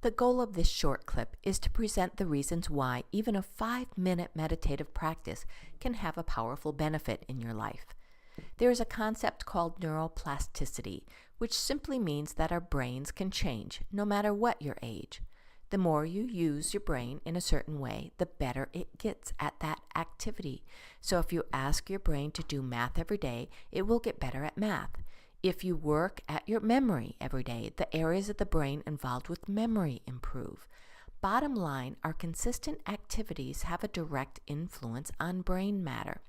The goal of this short clip is to present the reasons why even a 5-minute meditative practice can have a powerful benefit in your life. There is a concept called neuroplasticity, which simply means that our brains can change no matter what your age. The more you use your brain in a certain way, the better it gets at that activity. So if you ask your brain to do math every day, it will get better at math. If you work at your memory every day, the areas of the brain involved with memory improve. Bottom line, our consistent activities have a direct influence on brain matter.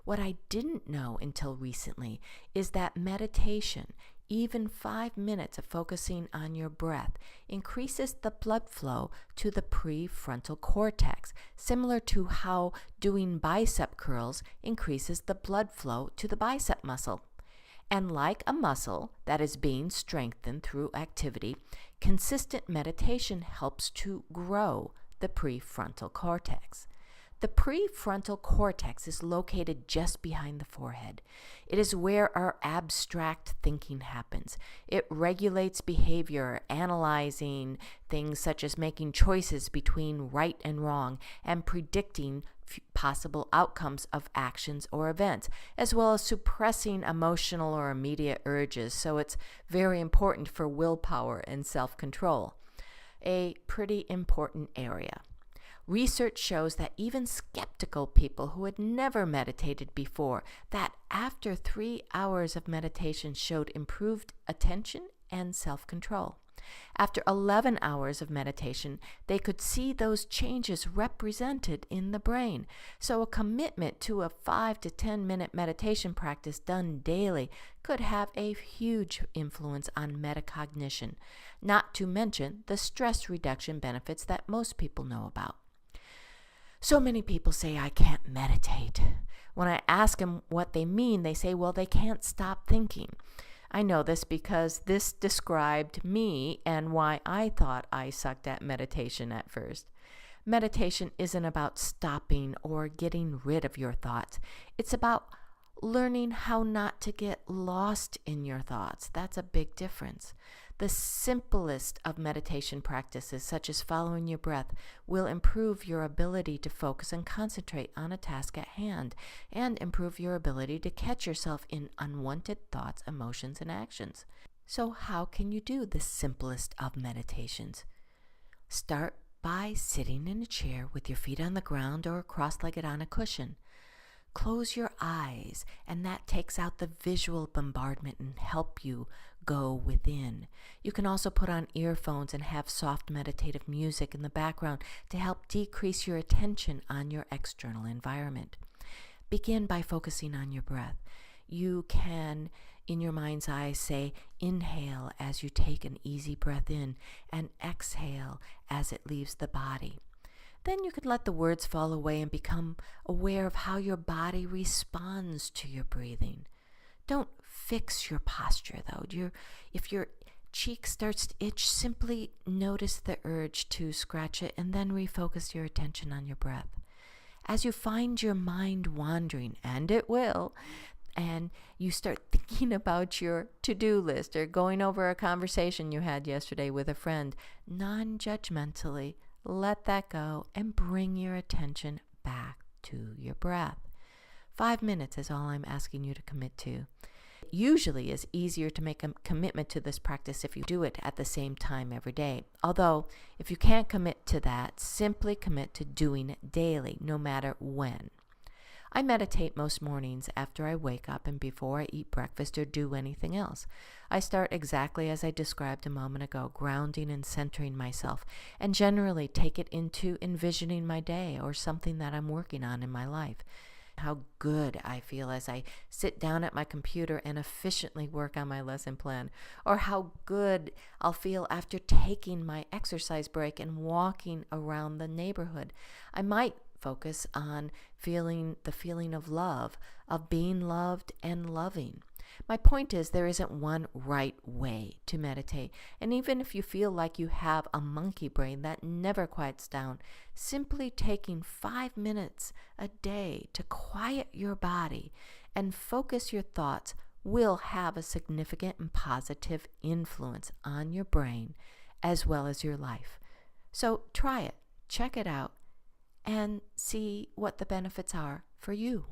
What I didn't know until recently is that meditation, even 5 minutes of focusing on your breath, increases the blood flow to the prefrontal cortex, similar to how doing bicep curls increases the blood flow to the bicep muscle. And like a muscle that is being strengthened through activity, consistent meditation helps to grow the prefrontal cortex. The prefrontal cortex is located just behind the forehead. It is where our abstract thinking happens. It regulates behavior, analyzing things such as making choices between right and wrong, and predicting possible outcomes of actions or events, as well as suppressing emotional or immediate urges. So it's very important for willpower and self-control. A pretty important area. Research shows that even skeptical people who had never meditated before, that after 3 hours of meditation showed improved attention and self-control. After 11 hours of meditation, they could see those changes represented in the brain. So a commitment to a 5 to 10 minute meditation practice done daily could have a huge influence on metacognition, not to mention the stress reduction benefits that most people know about. So many people say, I can't meditate. When I ask them what they mean, they say, well, they can't stop thinking. I know this because this described me and why I thought I sucked at meditation at first. Meditation isn't about stopping or getting rid of your thoughts. It's about learning how not to get lost in your thoughts. That's a big difference. The simplest of meditation practices, such as following your breath, will improve your ability to focus and concentrate on a task at hand, and improve your ability to catch yourself in unwanted thoughts, emotions, and actions. So how can you do the simplest of meditations? Start by sitting in a chair with your feet on the ground or cross-legged on a cushion. Close your eyes, and that takes out the visual bombardment and help you go within. You can also put on earphones and have soft meditative music in the background to help decrease your attention on your external environment. Begin by focusing on your breath. You can, in your mind's eye, say, inhale as you take an easy breath in, and exhale as it leaves the body. Then you could let the words fall away and become aware of how your body responds to your breathing. Don't fix your posture, though. If your cheek starts to itch, simply notice the urge to scratch it and then refocus your attention on your breath. As you find your mind wandering, and it will, and you start thinking about your to-do list or going over a conversation you had yesterday with a friend, non-judgmentally, let that go and bring your attention back to your breath. 5 minutes is all I'm asking you to commit to. It usually is easier to make a commitment to this practice if you do it at the same time every day. Although, if you can't commit to that, simply commit to doing it daily, no matter when. I meditate most mornings after I wake up and before I eat breakfast or do anything else. I start exactly as I described a moment ago, grounding and centering myself, and generally take it into envisioning my day or something that I'm working on in my life. How good I feel as I sit down at my computer and efficiently work on my lesson plan, or how good I'll feel after taking my exercise break and walking around the neighborhood. I might focus on feeling the feeling of love, of being loved and loving. My point is, there isn't one right way to meditate. And even if you feel like you have a monkey brain that never quiets down, simply taking 5 minutes a day to quiet your body and focus your thoughts will have a significant and positive influence on your brain as well as your life. So try it, check it out, and see what the benefits are for you.